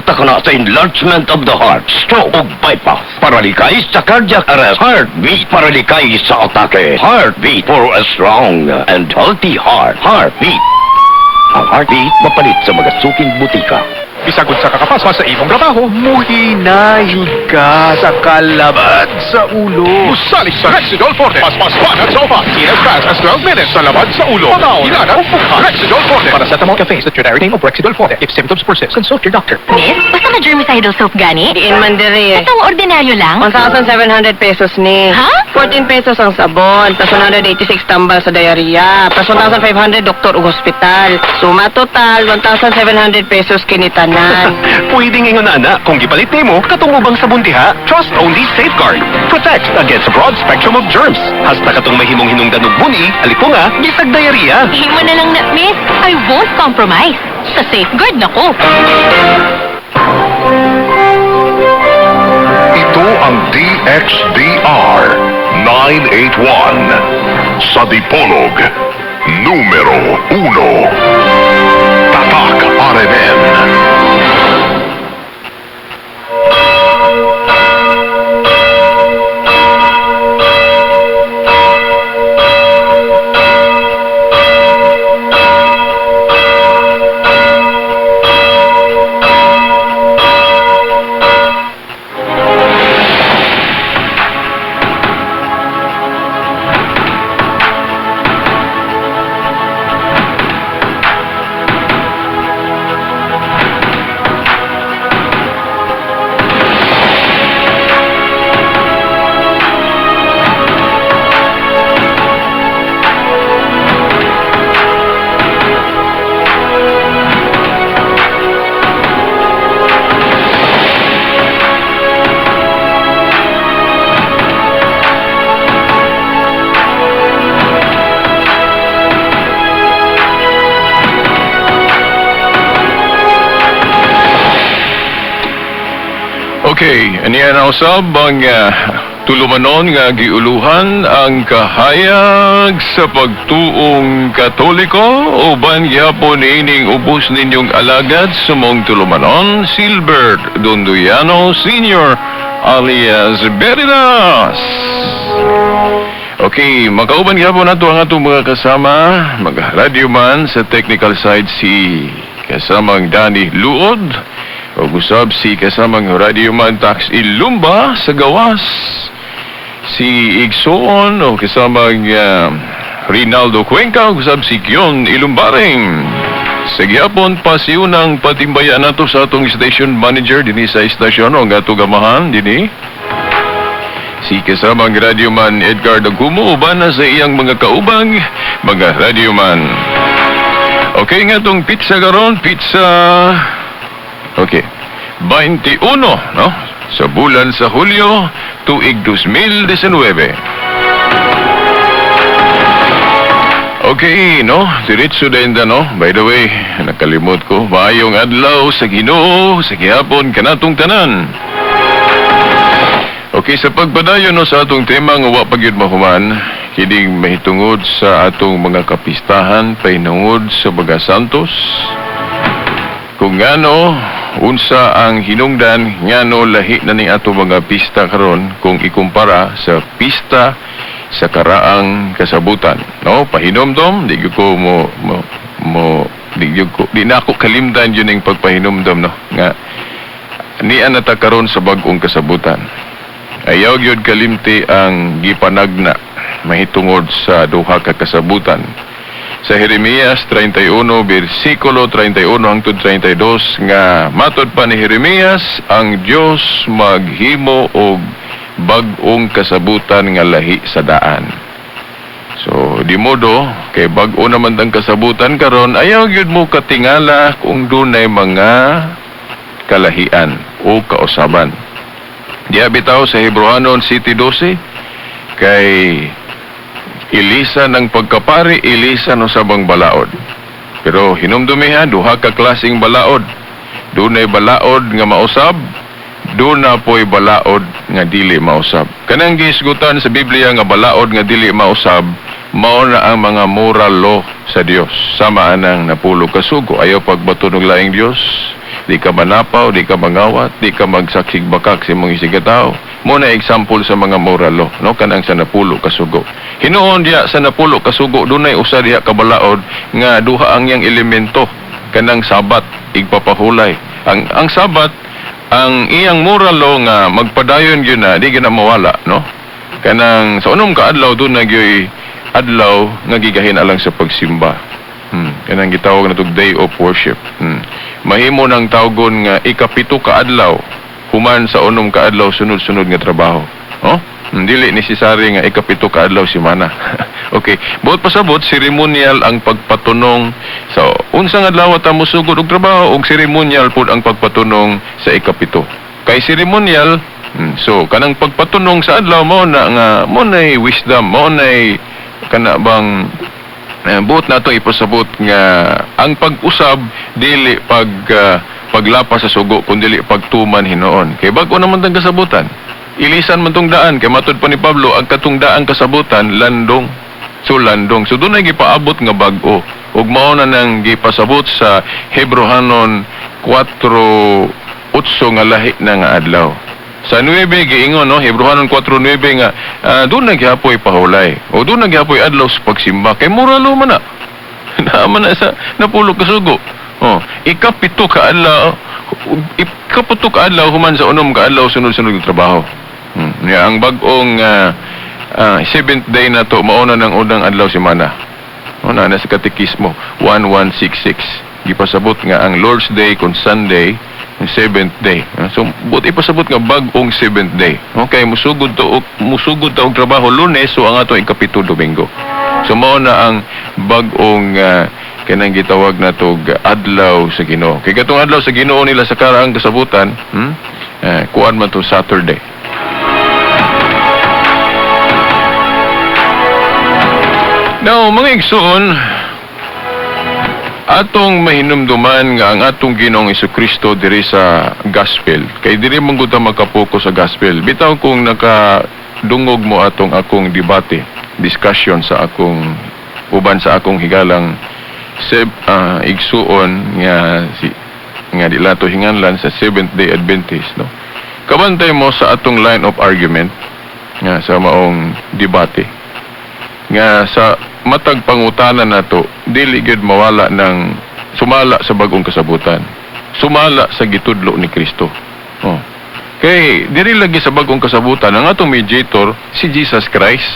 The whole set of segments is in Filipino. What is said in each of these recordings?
resulta ka na sa enlargement of the heart, stroke o bypass, paralysis sa cardiac arrest, heartbeat, paralysis sa atake, heartbeat for a strong and healthy heart, heartbeat. Ang heartbeat mapalit sa mga suking butika. Bisagod sa kakapasma sa imong trabaho, muhinayod ka sa kalabad sa ulo. Usali sa Rexidol Forte. Paspas at sofa. In as fast as 12 minutes sa labad sa ulo. Pagaw, hinana, upukan. Rexidol Forte. Paracetamol cafes, the generic name of Rexidol Forte. If symptoms persist, consult your doctor. Miss, basta na germicidal soap gani? Diin man diri eh. Itong ordinaryo lang? 1,700 pesos ni. Ha? 14 pesos ang sabon, plus 186 tambal sa diarrhea, plus 1,500 doktor ug hospital. Suma total, 1,700 pesos kinitanan. Pwedeng ingon ana, kung gipalit nimo, katong ubang sabon diha, trust only Safeguard. Protect against a broad spectrum of germs. Hasta katong mahimong hinungdan og buni, alipunga, bisag diarrhea. Himo na lang na, miss. I won't compromise. Sa safeguard na ko. Ito ang DXDR 981 sa Dipolog, numero 1. Tatak RMN. Okay, aniya na usab ang tulumanon nga giuluhan ang kahayag sa pagtuong Katoliko uban gyapon ining ubos ninyong alagad sa mong tulumanon, Silbert Donduyano Sr. alias Beridas. Okay, makauban gyapon nato ang atong mga kasama, mga radio man sa technical side si kasamang Danny Luod. O usab si kasamang radioman Tax Ilumba sa gawas. Si Igsoon o kasamang Rinaldo Cuenca o usab si Kion Ilumbaring. Sa gyapon pasiunang patimbayan nato sa atong station manager dinhi sa istasyon o nga tugamahan dinhi. Si kasamang radioman Edgar Dagumo uban na sa iyang mga kaubang mga radioman. Okay nga tong pizza karon, pizza. Okay. 21, no? Sa bulan sa Hulyo, tuig 2019. Okay, no? Diretso din no? By the way, nakalimot ko. Maayong adlaw sa Ginoo, sa gihapon kanatong tanan. Okay, sa pagpadayon no, sa atong tema nga wa pagyud mahuman, kining mahitungod sa atong mga kapistahan, pahinungod sa mga santos. Kung ngano, unsa ang hinungdan ngano lahi na ning ato mga pista karon kung ikumpara sa pista sa karaang kasabutan, no? Pahinomdom di ko di na ako kalimtan yun ning pagpahinomdom, no, nga niya nata karon sa bag-ong kasabutan. Ayaw gyud kalimti ang gipanagna mahitungod sa duha ka kasabutan. Sa Jeremias 31, versikulo 31 hangtod 32 nga matod pa ni Jeremias, ang Dios maghimo og bag-ong kasabutan nga lahi sa daan. So di modo kay bag-o naman ang kasabutan karon, ayaw gyud mo katingala kung dunay mga kalahian o kausaban. Diya bitaw sa Hebreanon 7:12 kay ilisan ng pagkapari, ilisan o sabang balaod. Pero hinumdumihan, duha ka klaseng balaod. Dunay balaod nga mausab, doon na po'y balaod nga dili mausab. Kanang gisgutan sa Biblia nga balaod nga dili mausab, mao na ang mga moral law sa Dios. Sama anang napulog kasugo, ayaw pagbato ng laing Dios, di ka manapaw, di ka mangawat, di ka magsaksig bakak sa imong isigataw. Mo na example sa mga moral law, no, kanang sa napulo kasugo. Hinuon diya sa napulo kasugo dunay usa diha kabalaod nga duha ang yang elemento kanang sabat igpapahulay. Ang sabat, ang iyang moral law nga magpadayon gyud na di gyud na mawala, no? Kanang sa unom ka adlaw doon nagyoy adlaw nga gigahin alang sa pagsimba. Kanang gitawag na tog day of worship. Mahimo nang tawgon nga ikapito ka adlaw human sa unom ka adlaw sunod-sunod nga trabaho. Oh? Dili necessary nga ikapito ka adlaw semana. Okay, buot pasabot ceremonial ang pagpatunong sa unsang adlaw ta mosugod og trabaho ug ceremonial pud ang pagpatunong sa ikapito. Kay ceremonial, so kanang pagpatunong sa adlaw mo na nga mo nay wisdom, mo nay kana bang buot nato ipasabot nga ang pag-usab dili paglapas sa sugo kundi pagtuman hinuon. Kay bag-o naman tang kasabutan. Ilisan man tong daan kay matud pa ni Pablo ang katong daan kasabutan landong. So landong. So dunay gipaabot nga bag-o. Ug mao na nang gipasabot sa Hebrehanon 4:8 nga lahi na nga adlaw. Sa 9 giingon, no, Hebrehanon 4:9 nga doon naghiapoy pahulay o doon naghiapoy adlaw sa pagsimba kay muralo man na naaman na sa napulo kasugo. Ikapito ka adlaw human sa unom ka adlaw sunod-sunod ng trabaho. Ang bag-ong 7th day na to mauna ng unang adlaw semana. Na sa katekismo 1166 gipasabot nga ang Lord's Day kon Sunday ang 7th day. So, buot ipasabot nga bag-ong 7th day. Okay, musugod ta og trabaho Lunes, so ang ato ikapito Domingo. So, mao na ang bag-ong kanang gitawag na tog adlaw sa Ginoo. Kay katong adlaw sa Ginoo nila sa karaang kasabutan, kuan man to Saturday. Now, mga igsoon, atong mahinumduman nga ang atong Ginoong Jesucristo diri sa gospel. Kay diri man gud ta makapokus sa gospel. Bitaw kung nakadungog mo akong debate, discussion sa akong uban sa akong higalang igsuon nga dilato hinganlan sa Seventh Day Adventist, no. Kabantay mo sa atong line of argument nga sa maong debate nga sa matag pangutanan nato dili gyud mawala ng sumala sa bagong kasabutan, sumala sa gitudlo ni Kristo. Kay diri lagi sa bagong kasabutan ang atong mediator si Jesus Christ.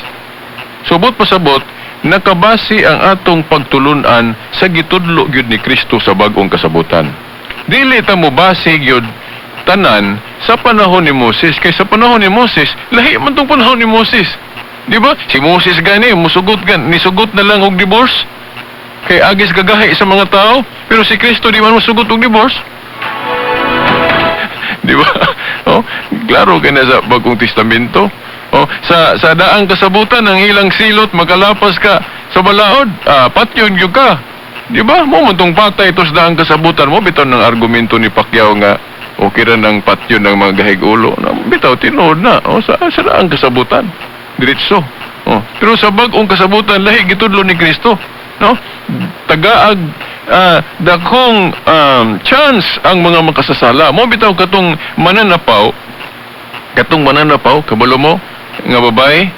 Subot pasabot nakabase ang atong pagtulunan sa gitudlo gyud ni Kristo sa bagong kasabutan. Dili ta mo base gyud tanan sa panahon ni Moses, kay sa panahon ni Moses lahi man tong panahon ni Moses. Di ba? Si Moses gani, nisugot na lang og divorce. Kay agis gagahi sa mga tao, pero si Kristo di man musugot og divorce. Di ba? Klaro ka na sa Bagong Testamento. Sa daang kasabutan ang ilang silot makalapas ka sa balaod, patyon gyud ka. Di ba? Mo man tong patay tos daang kasabutan mo biton ng argumento ni Pacquiao nga okay ra ng patyon ng mga gahig-ulo. Bitaw tinuod na sa daang kasabutan. Diretso. Pero sa bagong kasabutan lahi gitudlo ni Kristo, no? Tagaag dakong chance ang mga makasasala. Mo bitaw katong mananapaw kabalo mo nga babae,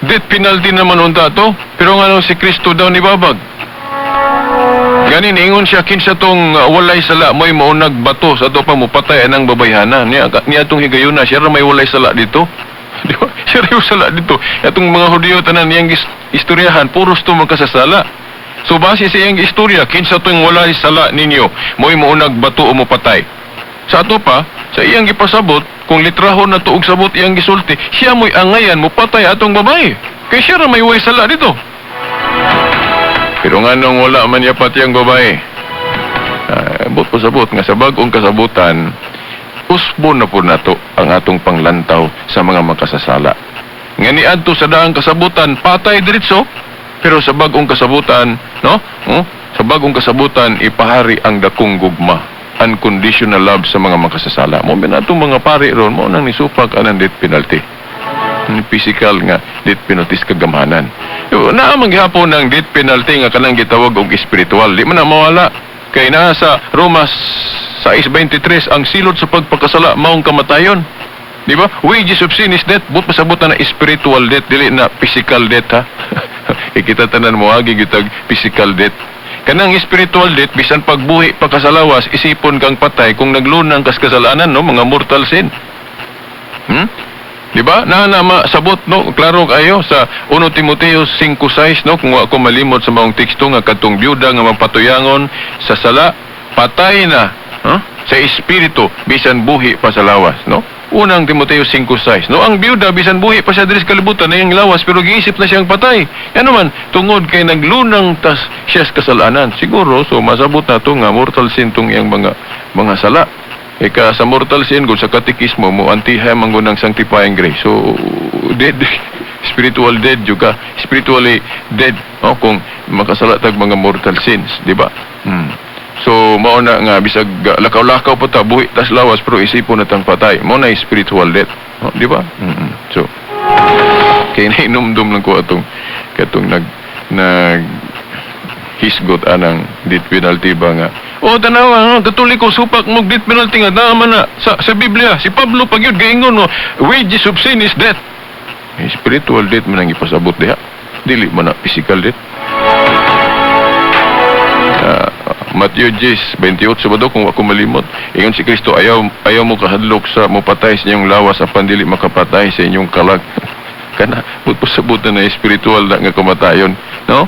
death penalty naman unta to, pero nga si Kristo daw ni babag. Gani niingon siya kinsa tong walay sala mo'y maunag bato sa ato pa mo patay anang babayhana. Niya tong higayuna siya ra may walay sala dito. Di ba? Seryoso sala dito. Itong mga Hudyo tanan niyang istoryahan, puros to magkasasala. So base sa iyang istorya, kinsa to yung walay sala ninyo, mo'y maunag bato o mapatay. Sa ato pa, sa iyang ipasabot, kung litrahon na tuog sabot iyang gisulti, siya mo'y angayan, mapatay atong babae. Kaya siya ra may walay sala dito. Pero nga nung wala man yapat iyang babae, bot pasabot nga sa bagong kasabutan, usbo na po nato ang atong panglantaw sa mga makasasala. Nga niadto sa daang kasabutan, patay diretso, pero sa bagong kasabutan, no? Sa bagong kasabutan, ipahari ang dakong gugma, unconditional love sa mga makasasala. Mo atong mga pari ron, mo nang nisupak anang death penalty. Physical nga death penalty kagamhanan. Naamang gihapon ng death penalty nga kanang gitawag og espiritual. Di man na mawala. Kay nasa Romas 6:23 ang silot sa pagpakasala maong kamatayon. Di ba? Wages of sin is death. But pasabot na spiritual death, dili na physical death, ha? Kita tanan mo agi gitag physical death. Kanang spiritual death, bisan pagbuhi pagkasalawas, isipon kang patay kung naglunang kas kasalanan, no? Mga mortal sin. Di ba? Na masabot, no? Klaro kayo sa 1 Timoteo 5:6, no? Kung ako malimot sa maong teksto nga katong byuda nga mapatuyangon sa sala, patay na, sa espiritu bisan buhi pa sa lawas, no? Unang Timoteo 5:6, no? Ang byuda bisan buhi pa siya diri sa kalibutan na yung lawas pero giisip na siyang patay. Ano man tungod kay naglunang tas siya sa kasalanan. Siguro so masabot na to nga mortal sin tong iyang mga sala. Ika sa mortal sin gud sa katekismo mo antihay man gud ng sanctifying grace. So dead, spiritual dead juga, spiritually dead, no? Kung makasala tag mga mortal sins, di ba? So mao na nga bisag lakaw-lakaw pa ta buhi tas lawas pero isipon natang patay. Mao na spiritual death, no? Di ba? So kay nainomdom lang ko atong nag hisgot anang death penalty ba nga. O tanawa, Katoliko supak mo death penalty nga naman na sa Biblia. Si Pablo pag yun gaingon no, wages of sin is death. Spiritual death man ang ipasabot diha. Dili man na physical death. Matthew 10:28 ba daw kung ako malimot. Ingon si Kristo, ayaw mo kahadlok sa mopatay sa inyong lawas apan dili makapatay sa inyong kalag. Kana but pasabot na spiritual na nga kamatayon, no?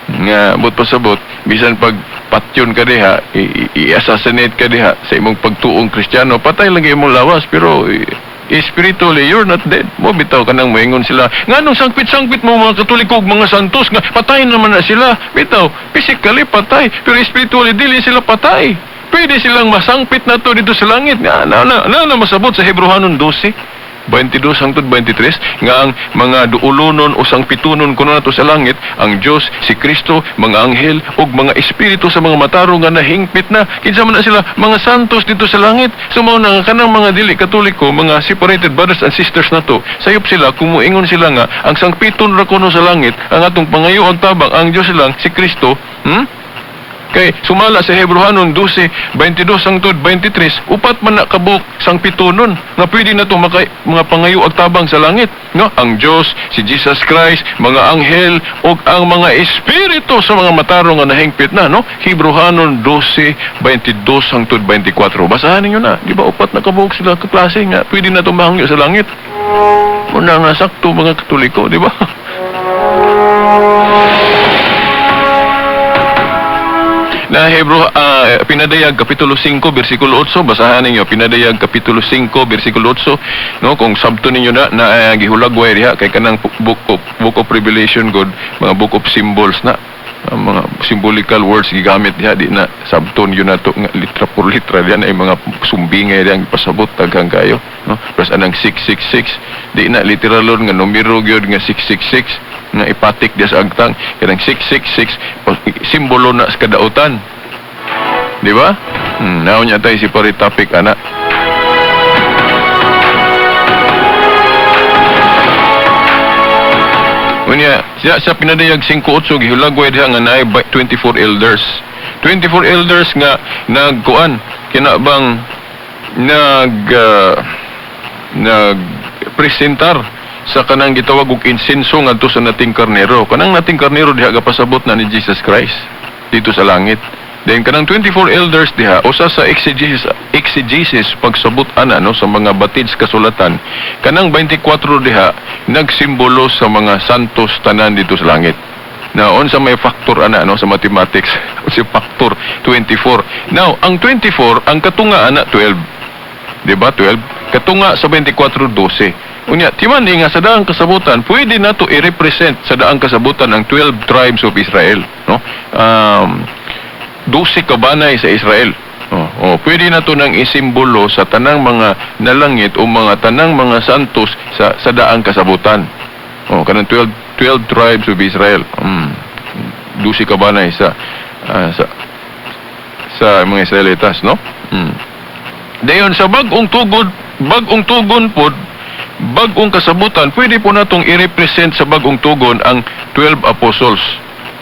Nga but pasabot bisan pag patyon ka diha, i-assassinate ka diha sa imong pagtuong Kristiyano, patay lang imong lawas pero spiritually you're not dead. Mo bitaw kanang moingon sila nganong sangpit-sangpit mo mga Katoliko ug mga santos nga patay naman na sila. Bitaw physically patay pero spiritually dili sila patay. Pwede silang masangpit na to dito sa langit. Na masabot sa Hebrehanon 12:22 hangtod 23 nga ang mga duulunon o sangpitunon kuno nato sa langit ang Dios, si Kristo, mga anghel ug mga espiritu sa mga matarong nga nahingpit na kinsa man na sila mga santos dito sa langit. Sumaw na kanang mga dili Katoliko, mga separated brothers and sisters nato, sayop sila kung moingon sila nga ang sangpiton ra kuno sa langit ang atong pangayoon tabang ang Dios lang si Kristo. Kay sumala sa Hebrehanon 12:22 hangtod 23, upat man na kabuk sang pitunon nga pwede na to mga pangayo ag tabang sa langit, no? Ang Dios, si Jesus Christ, mga anghel ug ang mga espiritu sa mga matarong nga nahingpit na, no? Hebrehanon 12:22 hangtod 24. Basahan ninyo na, di ba upat na kabuk sila ka klase nga pwede na to mahangyo sa langit. Muna nga sakto mga Katoliko, di ba? Na Pinadayag Kapitulo 5 versikulo 8, basahan ninyo Pinadayag Kapitulo 5 versikulo 8, no? Kung sabto ninyo na gihulagway diha kay kanang book of Revelation god, mga book of symbols na mga symbolical words gigamit diha, di na sabton yun na to nga litra por litra diyan ay mga sumbingay diyan pasabot taghang kayo, no? Plus anang 666 di na literal nga numero gyud nga 666 nga ipatik diya sa agtang kanang 666 simbolo na sa kadautan, di ba? Now niya tayo si pari topic ana. Unya sa Pinadayag 5:8 gihulagway diha nga naay 24 elders. 24 elders nga nagkuan kinabang nagpresentar sa kanang gitawag og insenso ngadto sa nating karnero. Kanang nating karnero diha gapasabot na ni Jesus Christ dito sa langit. Then kanang 24 elders diha usa sa exegesis pagsabot ana, no, sa mga batids kasulatan. Kanang 24 diha nagsimbolo sa mga santos tanan dito sa langit. Now, on sa may factor ana, no, sa mathematics, si factor 24. Now, ang 24 ang katunga ana 12. Di ba 12? Katunga sa 24 12. Unya, timan nga sa daang kasabutan, pwede na to i-represent sa daang kasabutan ang 12 tribes of Israel, no? 12 kabanay sa Israel. Pwede na to nang isimbolo sa tanang mga nalangit o mga tanang mga santos sa daang kasabutan. Kanang 12 tribes of Israel. 12 kabanay sa mga Israelitas, no? Dayon sa bagong tugon pod, bagong kasabutan, pwede po natong i-represent sa bagong tugon ang 12 apostles.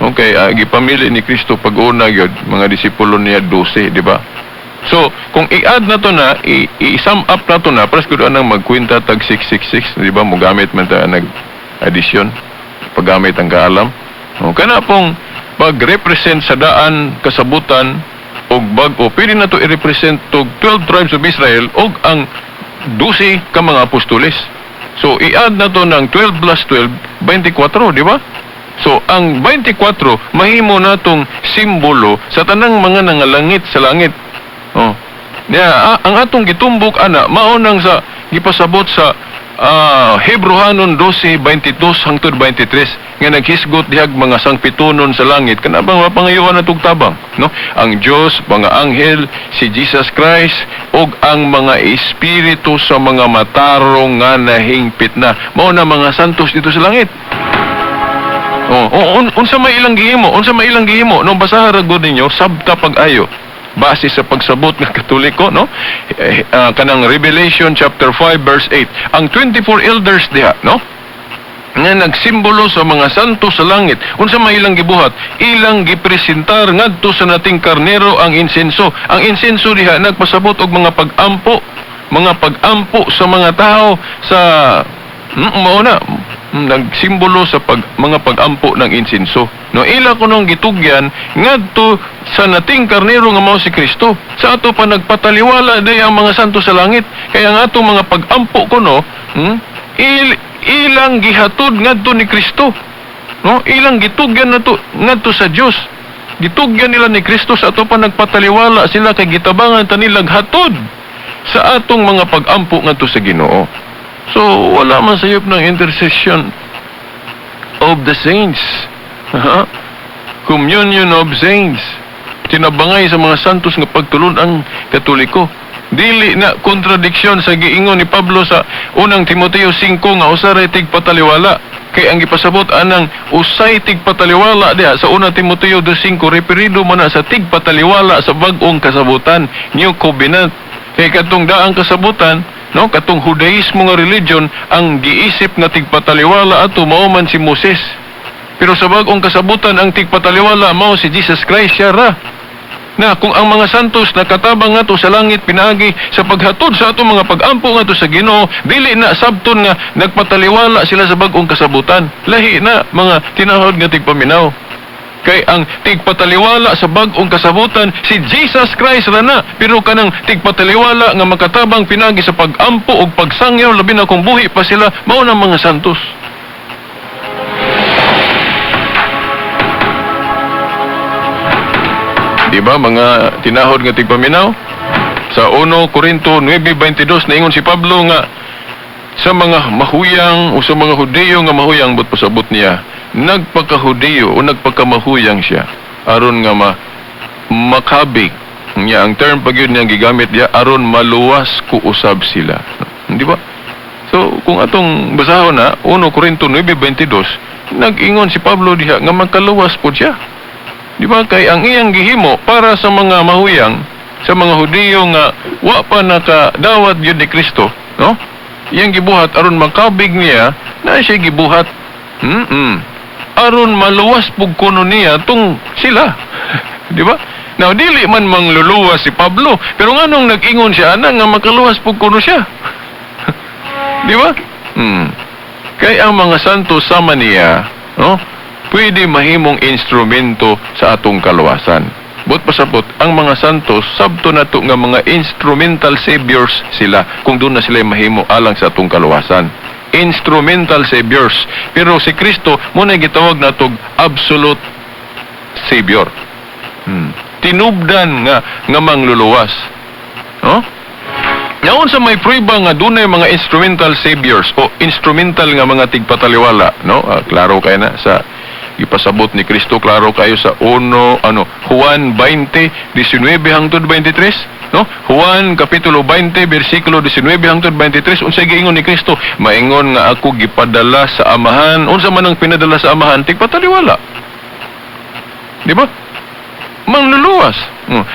Okay, gipamili ni Kristo pag-una gyud mga disipulo niya 12, di ba? So, kung i-add na to na, i-sum up na to na, paras ko doon ang magkwenta tag 666, di ba? Mugamit man ta nag-addition, paggamit ang kaalam. O, kana pong pag-represent sa daan, kasabutan, o bag-o, pwede na to i-represent to 12 tribes of Israel o ang 12 ka mga apostoles. So, i-add na to ng 12 plus 12, 24, di ba? So, ang 24, mahimo na tong simbolo sa tanang mga nangalangit sa langit. Oh. Ang atong gitumbok, ana, maunang sa, gipasabot sa Hebrehanon 12:22 hangtod 23 nga naghisgot dihag mga sangpitunon sa langit kanabang mapangayuan na tugtabang, no? Ang Dios, mga anghel, si Jesus Christ ug ang mga espiritu sa mga matarong nga nahingpit na mao na mga santos dito sa langit. Unsa may ilang gihimo nung basaha ra gud ninyo sabta pag-ayo base sa pagsabot ng Katoliko, no? Kanang Revelation chapter 5 verse 8. Ang 24 elders diha, no? Nga nagsimbolo sa mga santo sa langit. Unsa may ilang gibuhat? Ilang gipresentar ngadto sa nating karnero ang insenso. Ang insenso diha nagpasabot og mga pag-ampo sa mga tao sa mao na nagsimbolo sa mga pag-ampo ng insenso. No, ila ko nung gitugyan ngadto sa nating karnero nga mao si Kristo. Sa ato pa nagpataliwala day ang mga santo sa langit. Kaya ang atong mga pag-ampo kuno, ilang gihatod ngadto ni Kristo. No, ilang gitugyan nato ngadto sa Dios. Gitugyan nila ni Kristo sa ato pa nagpataliwala sila kay gitabangan ta nilang hatod sa atong mga pag-ampo ngadto sa Ginoo. So, wala man sayop ng intercession of the saints. Communion of saints. Tinabangay sa mga santos nga pagtulon ang Katoliko. Dili na kontradiksyon sa giingon ni Pablo sa unang Timoteo 5 nga usaray tigpataliwala. Kay ang gipasabot anang usay tigpataliwala diha sa unang Timoteo 2:5 referido man na sa tigpataliwala sa bag-ong kasabutan, New Covenant. Kay katong daang kasabutan, no, katong Judaismo nga religion ang giisip nga tigpataliwala ato mao man si Moses. Pero sa bag-ong kasabutan ang tigpataliwala mao si Jesus Christ siya ra. Na kung ang mga santos nakatabang ngato sa langit pinaagi sa paghatod sa ato mga pag-ampo ngato sa Ginoo, dili na sabton nga nagpataliwala sila sa bag-ong kasabutan. Lahi na mga tinahod nga tigpaminaw. Kay ang tigpataliwala sa bag-ong kasabutan si Jesus Christ ra na, pero kanang tigpataliwala nga makatabang pinagi sa pag-ampo o pagsangyaw labi na kung buhi pa sila mao na mga santos. Di ba mga tinahod nga tigpaminaw? Sa 1 Corinto 9:22 naingon si Pablo nga sa mga mahuyang o sa mga Hudiyo nga mahuyang but pasabot niya nagpaka-Hudiyo o nagpaka-mahuyang siya aron nga makabig niya ang term pag yun niya gigamit niya aron maluwas ku usab sila, di ba? So kung atong basahon na 1 Corinto 9:22 nag-ingon si Pablo diha nga magkaluwas po siya, di ba? Kay ang iyang gihimo para sa mga mahuyang sa mga Hudiyo nga wa pa nakadawat yun ni Kristo, no? Iyang gibuhat aron makabig niya na siya gibuhat aron maluwas pug kuno niya tung sila. Di ba? Now dili man mangluluwas si Pablo, pero nganong nag-ingon siya ana nga makaluwas pug kuno siya. Di ba? Kay ang mga santo sama niya, no? Pwede mahimong instrumento sa atong kaluwasan. But pasabot, ang mga santos sabto nato nga mga instrumental saviors sila kung doon na sila mahimo alang sa atong kaluwasan. Instrumental saviors. Pero si Kristo muna gitawag natog absolute savior. Tinubdan nga mangluluwas. No? Ngayon sa may prueba nga dunay mga instrumental saviors o instrumental nga mga tigpataliwala, no? Klaro kayo na sa ipasabot ni Kristo, klaro kayo sa Juan 20:19 hangtod 23, no? Juan kapitulo 20 bersikulo 19 hangtod 23 unsay giingon ni Kristo? Maingon nga ako gipadala sa Amahan. Unsa man ang pinadala sa Amahan? Tigpataliwala. Di ba? Mangluluwas.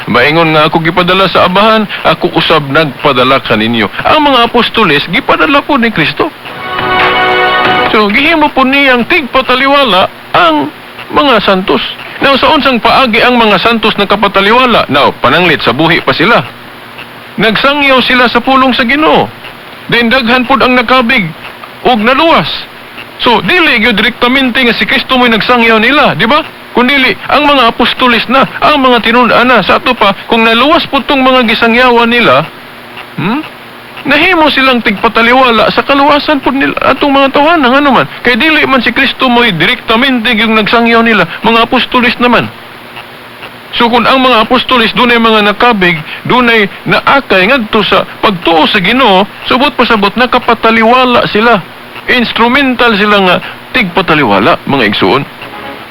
Maingon nga ako gipadala sa Amahan, ako usab nagpadala kaninyo. Ang mga apostoles gipadala po ni Kristo. So gihimo po niyang tigpataliwala ang mga santos. Now, sa unsang paagi ang mga santos na kapataliwala? Now, pananglit sa buhi pa sila. nagsangyaw sila sa pulong sa Ginoo. Then daghan pud ang nakabig ug naluwas. So dili gyud direktamente nga si Kristo mo'y nagsangyaw nila, di ba? Kundili ang mga apostolis na, ang mga tinun-an na sa ato pa kung naluwas pud tong mga gisangyawan nila, nahimo silang tigpataliwala sa kaluwasan pud nila atong mga tawanan ano man. Kay dili man si Kristo mo'y direktamente yung nagsangyaw nila, mga apostolis naman. So kung ang mga apostolis dunay mga nakabig, dunay naakay ngadto sa pagtuo sa Ginoo, subot pasabot nakapataliwala sila. Instrumental sila nga tigpataliwala, mga igsuon.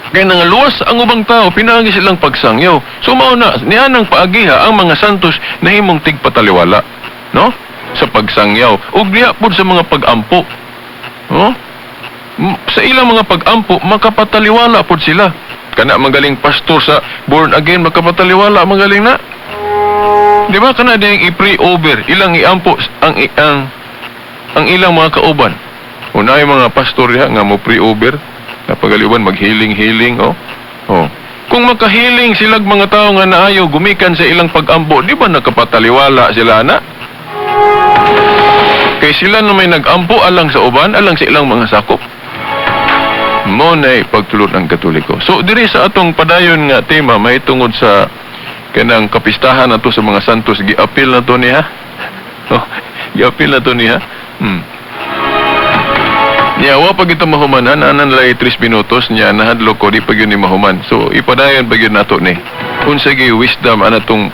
Kaya nangaluwas ang ubang tao, pinagi silang pagsangyaw. So mauna, niyanang paagiha ang mga santos na himong tigpataliwala, no? Sa pagsangyaw. Ug diha pud sa mga pag-ampo. No? Sa ilang mga pag-ampo, makapataliwala pud sila. Kana magaling pastor sa born again, makapataliwala magaling na. Di ba kana diyang i-pray over, ilang iampo ang ilang mga kauban. Unay mga pastor diha nga mo pray over, napagaliwan mag-healing, oh. Kung makahiling silag mga tao nga naayo gumikan sa ilang pag-ampo, di ba nakapataliwala sila na? Kay sila na may nag-ampo alang sa uban, alang sa ilang mga sakop. Mo na pagtulot ng Katoliko. So diri sa atong padayon nga tema may tungod sa kanang kapistahan nato sa mga santos, giapil na to niya. Giapil na to niya. Niya wa pag ito mahumanan anan lay 3 minutos niya nahadlo ko di pag yun ni mahuman. So ipadayon pag yun nato ni. Unsa gi wisdom anatong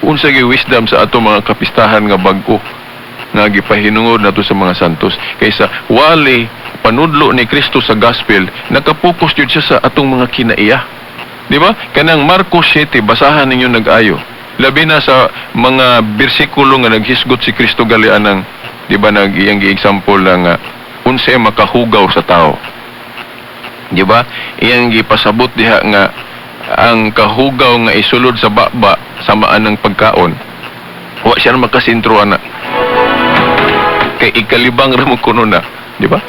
unsa gi wisdom sa atong mga kapistahan nga bag-o nga gipahinungod nato sa mga santos kaysa wali panudlo ni Kristo sa gospel, nakapokus jud siya sa atong mga kinaiya. Di ba? Kanang Marcos 7, basahan ninyo nag-ayo. Labi na sa mga bersikulo nga naghisgot si Kristo galian ng, di ba, iyang gi-example lang unsa makahugaw sa tao. Di ba? Iyang gipasabot diha nga ang kahugaw nga isulod sa baba samaan ng pagkaon. Wa siya na makasintro ana. Kay ikalibang ra mo kuno na, di ba?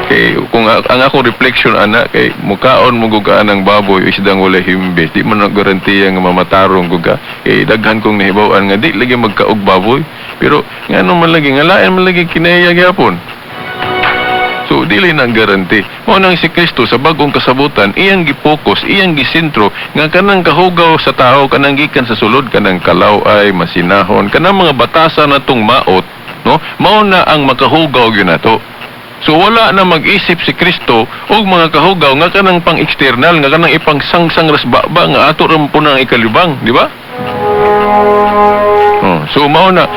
Kay kung ang akong reflection ana kay mukaon mo gugaan ng baboy isdang wala himbis, di man garantiya nga mamatarong guga. Kay daghan kong nahibaw-an nga di lagi magkaog baboy, pero ngano man lagi nga lain man lagi kinaya gyapon. So dili nang garanti. Mao nang si Kristo sa bagong kasabutan, iyang gipokus, iyang gisentro nga kanang kahugaw sa tao, kanang gikan sa sulod, kanang kalaw ay masinahon, kanang mga batasan natong maot, no? Mao na ang makahugaw gyud nato. So wala na mag-isip si Kristo og mga kahugaw nga kanang pang-external, nga kanang ipang-sangsang rasbaba nga ato ram po nang ikalibang, di ba? So mao na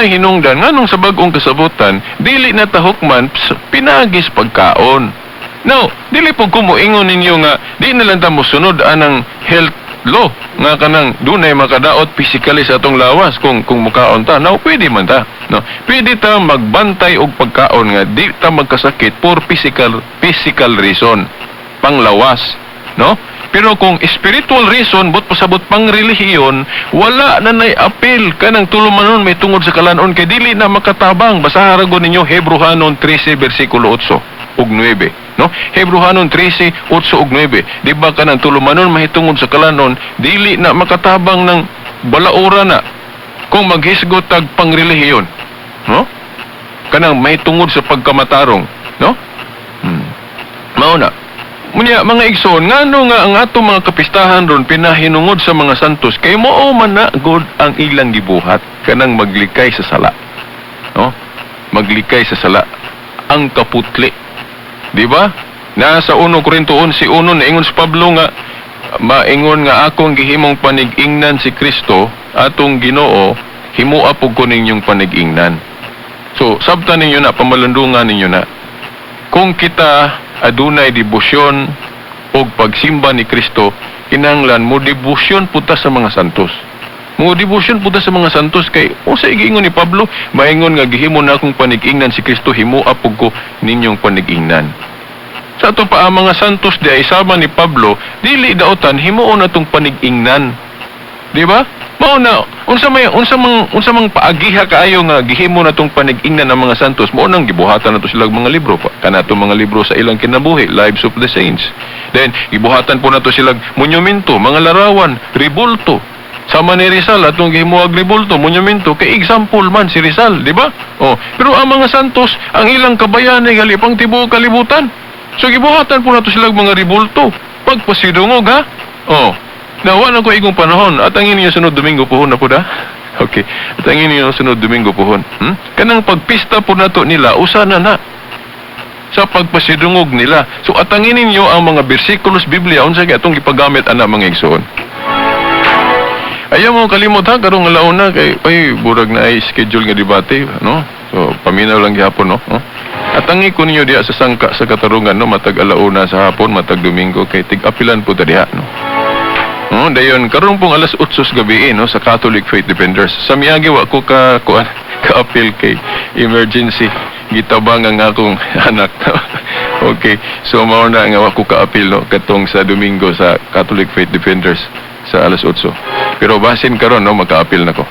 hinungdan nganong sa bag-ong kasabutan dili na tahukman pinagis pagkaon. Now, dili po kumuingon ninyo nga di na lang ta mosunod anang health law nga kanang dunay makadaot physically sa atong lawas kung mukaon ta. Now, pwede man ta, no? Pwede ta magbantay og pagkaon nga di ta magkasakit for physical reason, panglawas, no? Pero kung spiritual reason, but pasabot pang relihiyon, wala na apil kanang tulumanon may tungod sa kalanon kay dili na makatabang. Basahan ragon ninyo Hebrehanon 13 bersikulo 8 ug 9, no? Hebrehanon 13 8 ug 9. Di ba kanang tulumanon mahitungod sa kalanon, dili na makatabang ng balaura na kung maghisgot tag pangrelihiyon, no? Kanang mahitungod sa pagkamatarong, no? Mao na. Munya mga igsoon, ngano nga ang atong mga kapistahan ron pinahinungod sa mga santos kay mao man na god ang ilang gibuhat kanang maglikay sa sala, no? Maglikay sa sala ang kaputli, di ba? Nasa 1 Korinto 11:1 naingon si Pablo nga maingon nga akong gihimong panig-ingnan si Kristo atong Ginoo, himuha pug ko ninyong panig-ingnan. So sabtan ninyo na, pamalandungan ninyo na, kung kita adunay debosyon o pagsimba ni Kristo, kinahanglan mo debosyon puta sa mga santos. Mo debosyon puta sa mga santos kay usa giingon ni Pablo, maingon nga gihimo na akong panig-ingnan si Kristo, himuha pug ko ninyong panig-ingnan. Sa ato pa ang mga santos di ay sama ni Pablo, dili daotan himuon atong panig-ingnan. Di ba? Mao na unsa mang paagiha kaayo nga gihimo na tong panig-ingnan ng mga santos, mao nang gibuhatan nato sila mga libro pa kanato mga libro sa ilang kinabuhi, Lives of the Saints. Then gibuhatan po nato sila monumento, mga larawan, ribulto, Sama ni Rizal atong gimuag ni Bulto, monumento, kay example man si Rizal, di ba? Oh, pero ang mga Santos, ang ilang kabayan ay galipang tibuok kalibutan. So gibuhatan po nato silang mga ribulto. Pagpasidungog, ha? Oh, nawa na ko igong panahon at ang inyo sunod Domingo pohon na po da. Okay, at ang inyo sunod Domingo pohon. Kanang pagpista po nato nila, usa na sa pagpasidungog nila. So atangin ninyo ang mga bersikulos Biblia unsa kay atong gipagamit ana mga igsoon. Ayaw mo kalimot ha, karong alauna kay ay burag na ay schedule nga debate, no? So paminaw lang gihapon, no? At tangi ko ninyo diha sa sangka sa katarungan, no, matag alauna sa hapon, matag Domingo kay tig-apilan po ta diha, no. Dayon karon pong alas 8 sa gabi, no, sa Catholic Faith Defenders. Sa miyagi wa ko ka-appeal kay emergency gitabang ang akong anak. Okay, so mao na nga wa ko ka-appeal, no, katong sa Domingo sa Catholic Faith Defenders sa alas 8. Pero basin karon, no, magka-appeal na ko.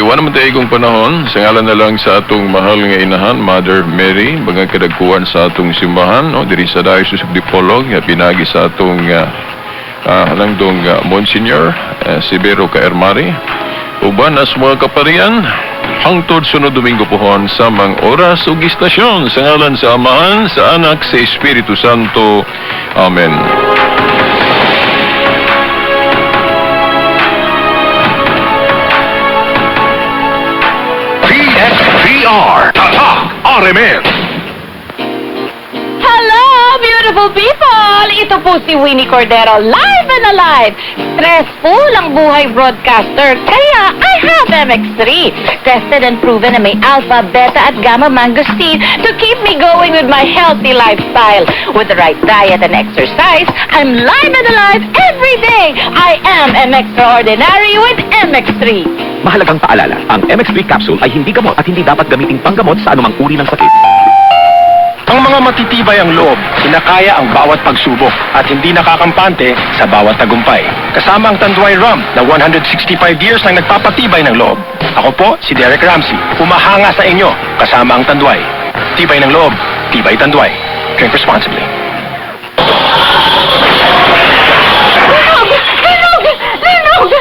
Wala naman tayo ikong panahon, sa ngalan na lang sa atong mahal nga inahan, Mother Mary, mga kadagkuhan sa atong simbahan, no, diri sa Diocese of Dipolog, pinagi sa atong halangdong Monsignor Sibero Kaermari, uban as mga kaparian, hangtod sunod Domingo pohon sa mga oras ug istasyon, sa ngalan sa Amahan, sa Anak, sa Espiritu Santo. Amen. TSDR, Tatak RMN. Hello, beautiful people! Ito po si Winnie Cordero, live and alive. Stressful ang buhay broadcaster, kaya I have MX3. Tested and proven na may alpha, beta at gamma mangosteen to keep me going with my healthy lifestyle. With the right diet and exercise, I'm live and alive every day. I am MX-Extraordinary with MX3. Mahalagang paalala, ang MX3 capsule ay hindi gamot at hindi dapat gamiting panggamot sa anumang uri ng sakit. Ang mga matitibay ang loob, kinakaya ang bawat pagsubok at hindi nakakampante sa bawat tagumpay. Kasama ang Tanduay Rum na 165 years nang nagpapatibay ng loob. Ako po, si Derek Ramsey, humahanga sa inyo kasama ang Tanduay. Tibay ng loob, tibay Tanduay. Drink responsibly. Linog!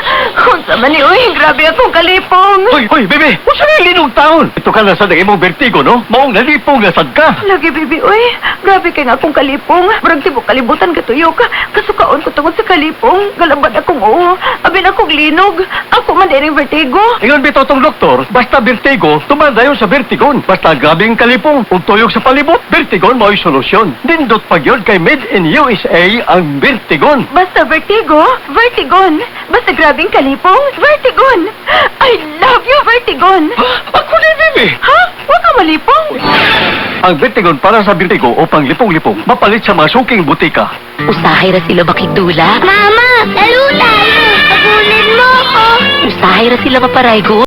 Kung sa mani, uy, grabe akong kalipong. Hoy, bebe! Usa na linog taon! Ito ka na sa mong vertigo, no? Maong nalipong nasad ka! Lagi, bibi, uy. Grabe kay nga akong kalipong. Barang tibok kalibutan katuyo ka. Kasukaon ko tungod sa kalipong. Galabad akong oo. Abin akong linog. Ako man din vertigo. Ingon bitaw tong doktor, basta vertigo, tumandayon sa vertigon. Basta grabing kalipong, ug tuyok sa palibot, vertigon mo'y solusyon. Nindot pagyod kay Made in USA ang vertigon. Basta vertigo, vertigon. Basta grabing kalipong, vertigon. I love you, vertigon. Ako ni bebe! Ha? Huwag ka malipong. Ang vertigon para sa vertigo o panglipong-lipong, mapalit sa mga suking butika. Usahay ra sila makitula. Mama, talula! Pagulin mo ako. Usahay ra sila maparaygo.